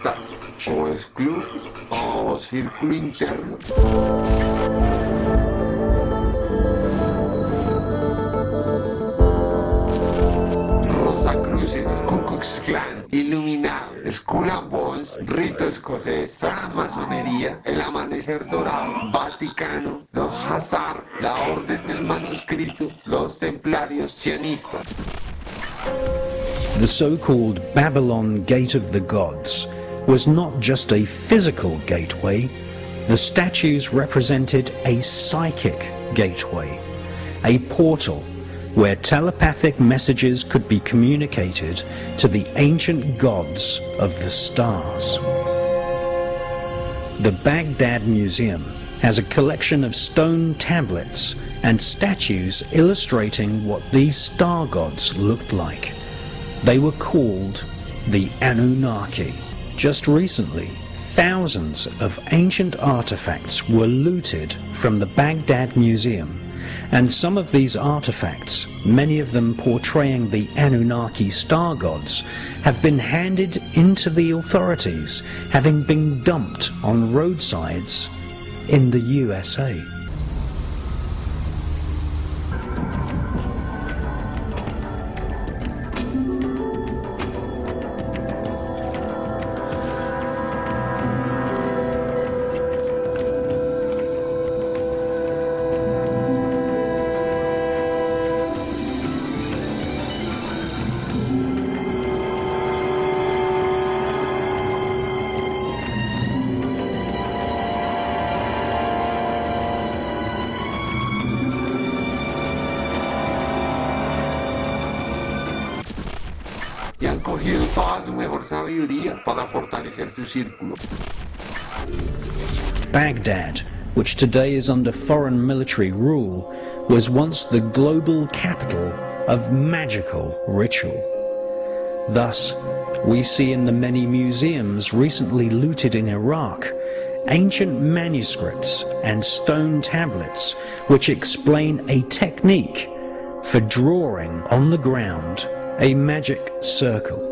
sectas, o es club, o círculo interno. Ku Klux Klan, Iluminado, Skull and Bones, Rito Escocés, Francmasonería, El Amanecer Dorado, Vaticano, los Hazar, la Orden del Manuscrito, los Templarios Sionistas. The so-called Babylon Gate of the Gods was not just a physical gateway, the statues represented a psychic gateway, a portal where telepathic messages could be communicated to the ancient gods of the stars. The Baghdad Museum has a collection of stone tablets and statues illustrating what these star gods looked like. They were called the Anunnaki. Just recently, thousands of ancient artifacts were looted from the Baghdad Museum, and some of these artifacts, many of them portraying the Anunnaki star gods, have been handed into the authorities, having been dumped on roadsides in the USA. Y han cogido toda su mejor sabiduría para fortalecer su círculo. Baghdad, which today is under foreign military rule, was once the global capital of magical ritual. Thus, we see in the many museums recently looted in Iraq ancient manuscripts and stone tablets which explain a technique for drawing on the ground a magic circle.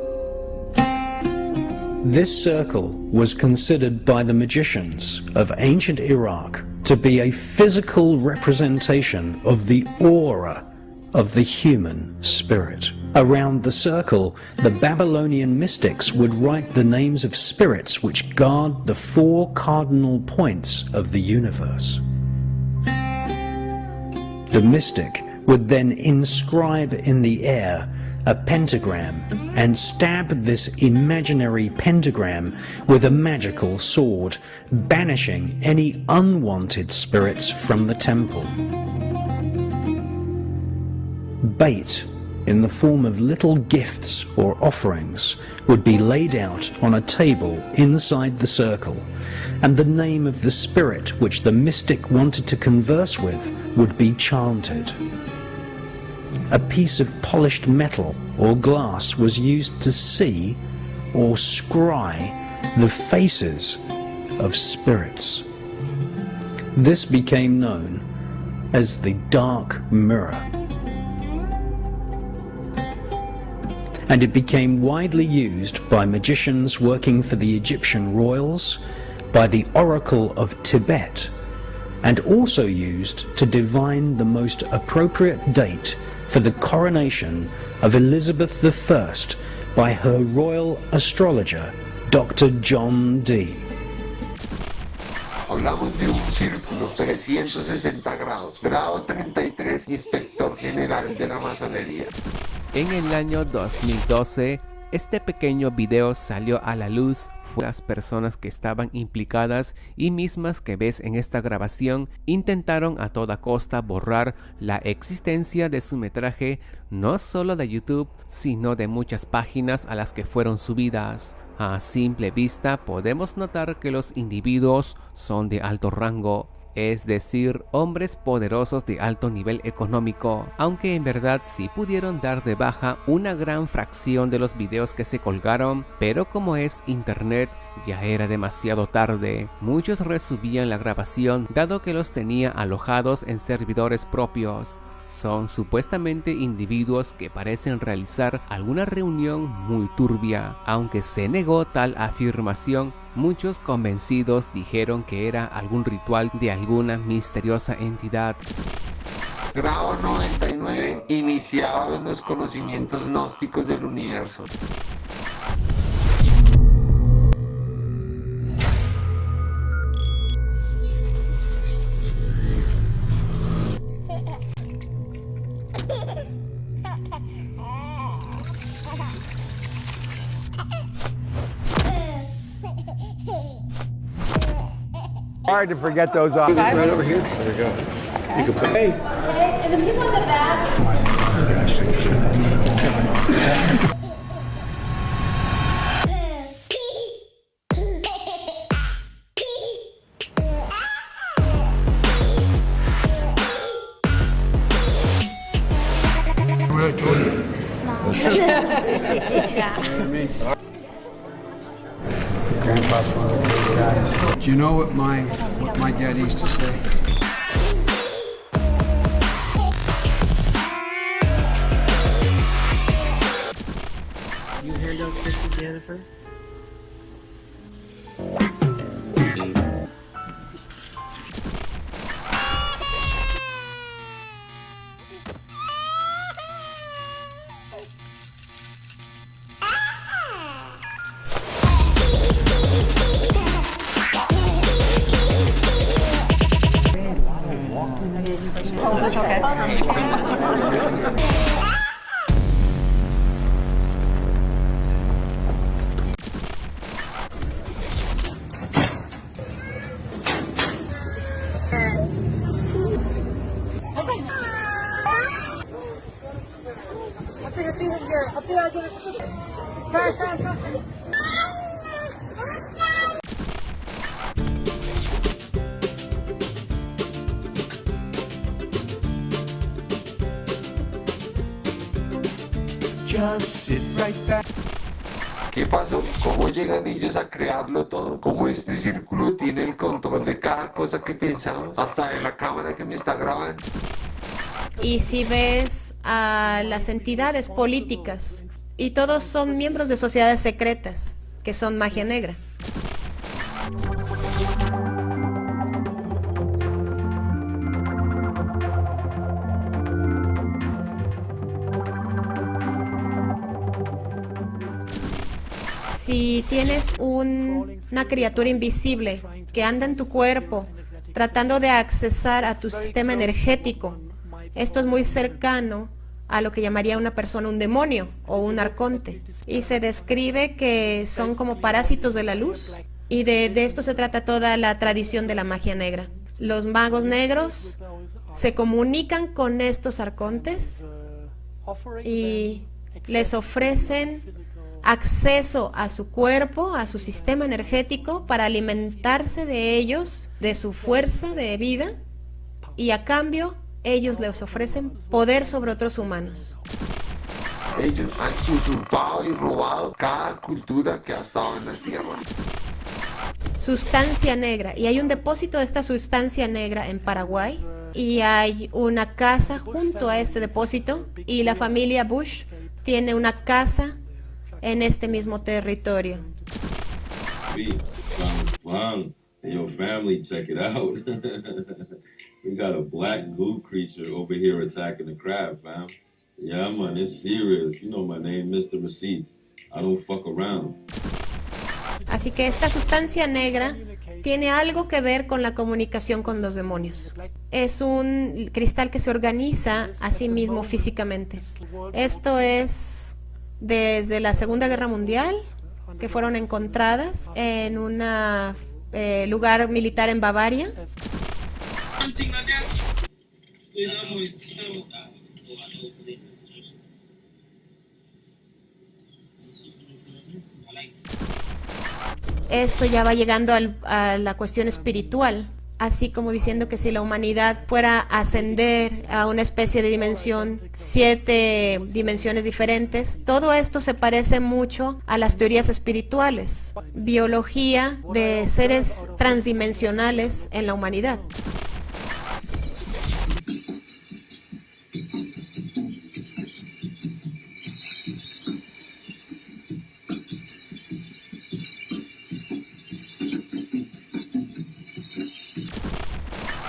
This circle was considered by the magicians of ancient Iraq to be a physical representation of the aura of the human spirit. Around the circle, the Babylonian mystics would write the names of spirits which guard the four cardinal points of the universe. The mystic would then inscribe in the air a pentagram and stab this imaginary pentagram with a magical sword, banishing any unwanted spirits from the temple. Bait, in the form of little gifts or offerings, would be laid out on a table inside the circle, and the name of the spirit which the mystic wanted to converse with would be chanted. A piece of polished metal or glass was used to see or scry the faces of spirits. This became known as the dark mirror, and it became widely used by magicians working for the Egyptian royals, by the Oracle of Tibet, and also used to divine the most appropriate date for the coronation of Elizabeth I by her royal astrologer, Dr. John D. Hablamos de un círculo 360 grados, grado 33, inspector general de la masonería. En el año 2012, este pequeño video salió a la luz. Las personas que estaban implicadas y mismas que ves en esta grabación intentaron a toda costa borrar la existencia de su metraje, no solo de YouTube, sino de muchas páginas a las que fueron subidas. A simple vista podemos notar que los individuos son de alto rango, es decir, hombres poderosos de alto nivel económico, aunque en verdad sí pudieron dar de baja una gran fracción de los videos que se colgaron, pero como es internet, Ya era demasiado tarde. Muchos resubían la grabación dado que los tenía alojados en servidores propios. Son supuestamente individuos que parecen realizar alguna reunión muy turbia. Aunque se negó tal afirmación, muchos convencidos dijeron que era algún ritual de alguna misteriosa entidad. Grado 99 iniciaba los conocimientos gnósticos del universo. Hard to forget those off. Right over here. There you go. You can put. Hey. And the people in the back. Grandpa's one of those guys. Do you know what my dad used to say? You hand out kisses, Jennifer? Just sit right back. ¿Qué pasó? ¿Cómo llegan ellos a crearlo todo? ¿Cómo este círculo tiene el control de cada cosa que pensamos? Hasta de la cámara que me está grabando. Y si ves a las entidades políticas, y todos son miembros de sociedades secretas, que son magia negra. Si tienes una criatura invisible que anda en tu cuerpo, tratando de accesar a tu sistema energético, esto es muy cercano a lo que llamaría una persona un demonio o un arconte. Y se describe que son como parásitos de la luz. Y de esto se trata toda la tradición de la magia negra. Los magos negros se comunican con estos arcontes y les ofrecen acceso a su cuerpo, a su sistema energético, para alimentarse de ellos, de su fuerza de vida, y a cambio ellos les ofrecen poder sobre otros humanos. Ellos han usurpado y robado cada cultura que ha estado en la tierra. Sustancia negra, y hay un depósito de esta sustancia negra en Paraguay, y hay una casa junto a este depósito, y la familia Bush tiene una casa en este mismo territorio. Hey, yo, family, check it out. We got a black goo creature over here attacking the crab, fam. Yeah, man, it's serious. You know my name, Mr. Receipts. I don't fuck around. Así que esta sustancia negra tiene algo que ver con la comunicación con los demonios. Es un cristal que se organiza a sí mismo físicamente. Esto es desde la Segunda Guerra Mundial, que fueron encontradas en un lugar militar en Bavaria. Esto ya va llegando a la cuestión espiritual, así como diciendo que si la humanidad fuera a ascender a una especie de dimensión, 7 dimensiones diferentes, todo esto se parece mucho a las teorías espirituales, biología de seres transdimensionales en la humanidad.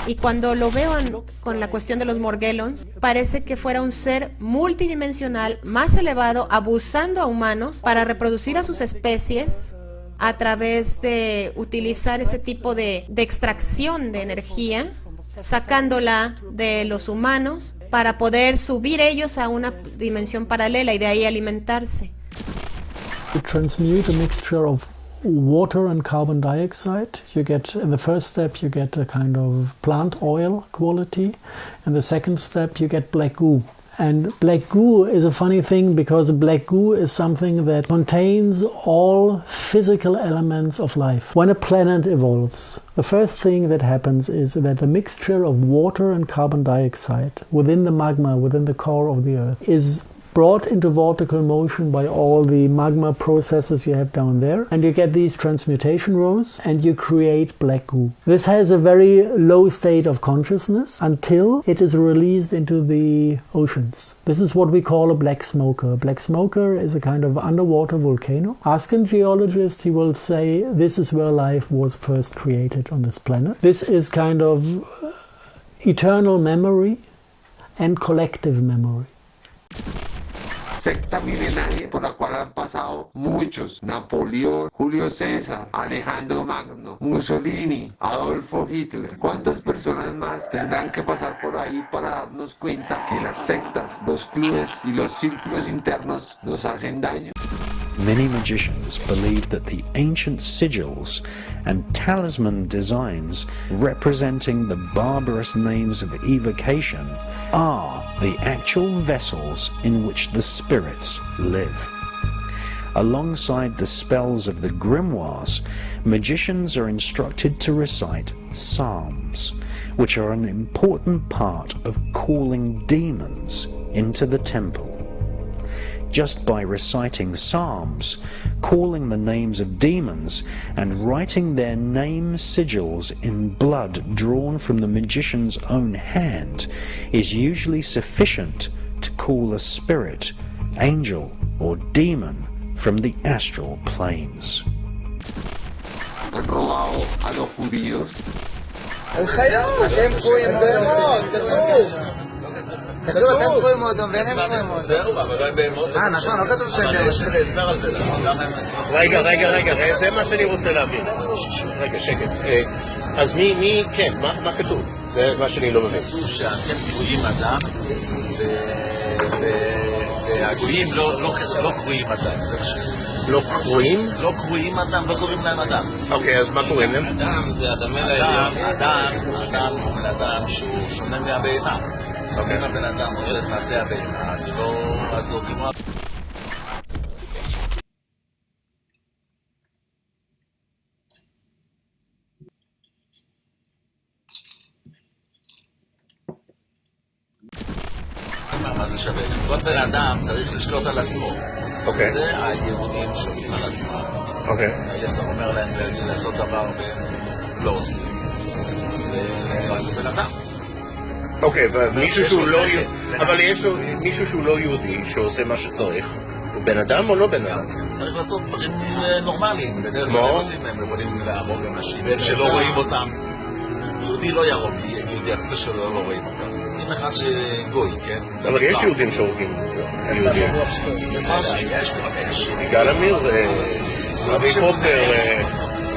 Y cuando lo veo con la cuestión de los Morgellons, parece que fuera un ser multidimensional más elevado, abusando a humanos para reproducir a sus especies a través de utilizar ese tipo de extracción de energía, sacándola de los humanos para poder subir ellos a una dimensión paralela y de ahí alimentarse. You transmute a mixture of water and carbon dioxide. You get, in the first step, you get a kind of plant oil quality. In the second step, you get black goo. And black goo is a funny thing because black goo is something that contains all physical elements of life. When a planet evolves, the first thing that happens is that the mixture of water and carbon dioxide within the magma, within the core of the Earth, is brought into vertical motion by all the magma processes you have down there, and you get these transmutation rows and you create black goo. This has a very low state of consciousness until it is released into the oceans. This is what we call a black smoker. A black smoker is a kind of underwater volcano. Ask a geologist, he will say this is where life was first created on this planet. This is kind of eternal memory and collective memory. Secta milenaria por la cual han pasado muchos: Napoleón, Julio César, Alejandro Magno, Mussolini, Adolfo Hitler. ¿Cuántas personas más tendrán que pasar por ahí para darnos cuenta que las sectas, los clubes y los círculos internos nos hacen daño? Many magicians believe that the ancient sigils and talisman designs representing the barbarous names of evocation are the actual vessels in which the spirits live. Alongside the spells of the grimoires, magicians are instructed to recite psalms, which are an important part of calling demons into the temple. Just by reciting psalms, calling the names of demons, and writing their name sigils in blood drawn from the magician's own hand is usually sufficient to call a spirit, angel, or demon from the astral planes. Han robado a los judíos. כתוב, אתם קוראים אותם ואין הם קוראים אותם. זהו, אבל הם בהמות. נכון, לא כתוב שהם בהמות. יש לי הסבר על זה. רגע, זה מה שאני רוצה להבין. רגע, שקט. אז מי, כן, מה כתוב? זה מה שאני לא מבין. כתוב שאתם קרואים אדם, והגויים לא קרואים אדם. לא קרואים? לא קרואים אדם, לא קוראים להם אדם. אוקיי, אז מה קוראים להם? אדם זה אדם אדם שהוא שונה מהבהמה. אם הבן אדם עושה את מעשה הבהמה, אז לא כמו... מה זה שווה? כל בן אדם צריך לשלוט על עצמו. זה היהודים שולטים על עצמם. היצר אומר להם לעשות דבר והם לא עושים. זה בן אדם. אוקיי, אבל יש לו מישהו שהוא לא יהודי שעושה מה שצריך, הוא בן אדם או לא בן אדם? צריך לעשות דברים נורמליים, בדרך כלל הם עושים, הם יכולים להרוג אנשים שלא רואים אותם. יהודי לא יהרוג, יהודי אפילו שלא רואים אותם. אם אחד גוי, כן? אבל יש יהודים שהורגים יהודים. יש. יגאל עמיר, רבי פוטר...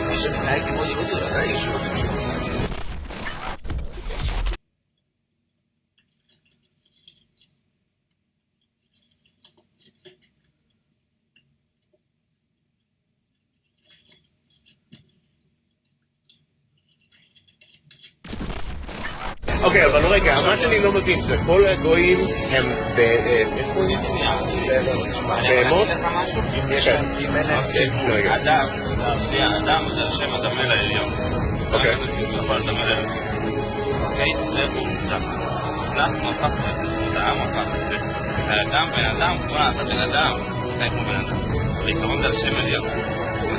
מי שמתנהג כמו יהודי, יש יהודים שהורגים. אוקיי, אבל רגע, מה שאני לא מבין זה כל הגויים הם בהמות? אדם זה השם הדמה לעליון. אוקיי. אבל דמה לעליון. אוקיי, זה הוא מודע. אנחנו הפכנו את זה, העם הפך את זה. האדם בן אדם, כבר אתה בן אדם, אתה כמו בן אדם. בעיקרון זה השם עליון.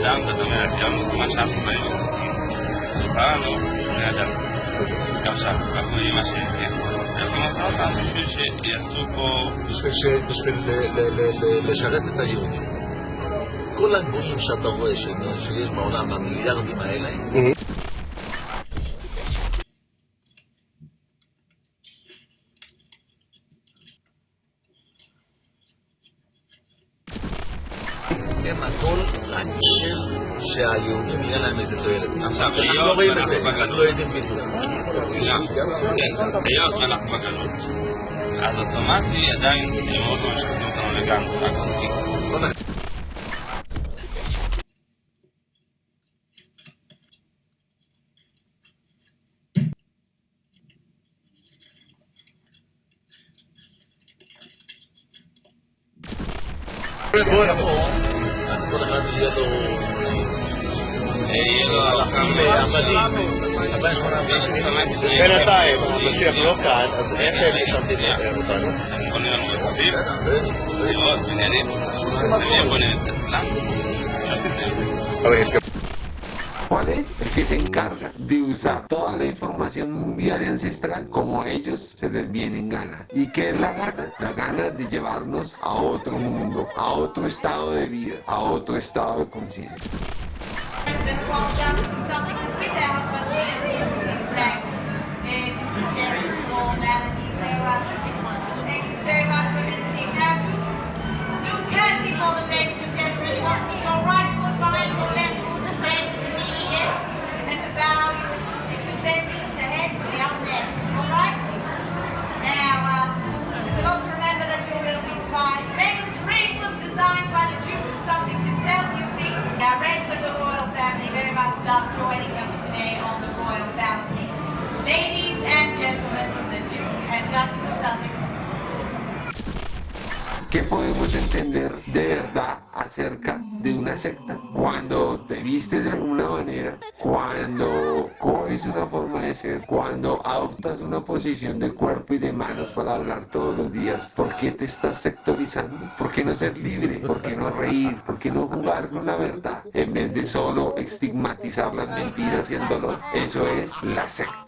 אדם זה דמה לעליון, מה שאנחנו באים. זה קרה לנו, בני אדם. גם שם, אנחנו יודעים מה שכן. אנחנו נעשה אותם בשביל שיעשו פה... בשביל לשרת את היהודים. כל הגויים שאתה רואה שיש בעולם, המיליארדים האלה, הם הכל רק בשביל שהיהודים יהיה להם איזה תועלת. עכשיו, אנחנו לא רואים את זה, אנחנו לא יודעים בדיוק. היות ואנחנו בגלות, אז אוטומטי עדיין הם מאוד לא משקפים אותנו לגמרי, רק חוקי. אז כל אחד יהיה לו הלכים בינתיים, המשיח לא כאן, אז איך הם משמשים אותנו? הם בונים לנו מסביב, דירות, בניינים, הם בונים את כולם. ¿Cuál es? El que se encarga de usar toda la información mundial y ancestral como a ellos se les viene en gana. ¿Y qué es la gana? La gana de llevarnos a otro mundo, a otro estado de vida, a otro estado de conciencia. Joining them today on the royal balcony. Ladies and gentlemen, the Duke and Duchess of Sussex. ¿Qué podemos entender de verdad acerca de una secta? Cuando te vistes de alguna manera, cuando coges una forma de ser, cuando adoptas una posición de cuerpo y de manos para hablar todos los días. ¿Por qué te estás sectorizando? ¿Por qué no ser libre? ¿Por qué no reír? ¿Por qué no jugar con la verdad? En vez de solo estigmatizar las mentiras y el dolor. Eso es la secta.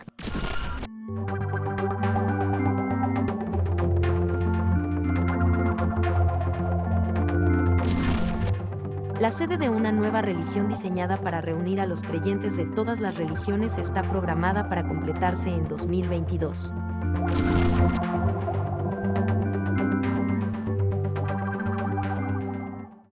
La sede de una nueva religión diseñada para reunir a los creyentes de todas las religiones está programada para completarse en 2022.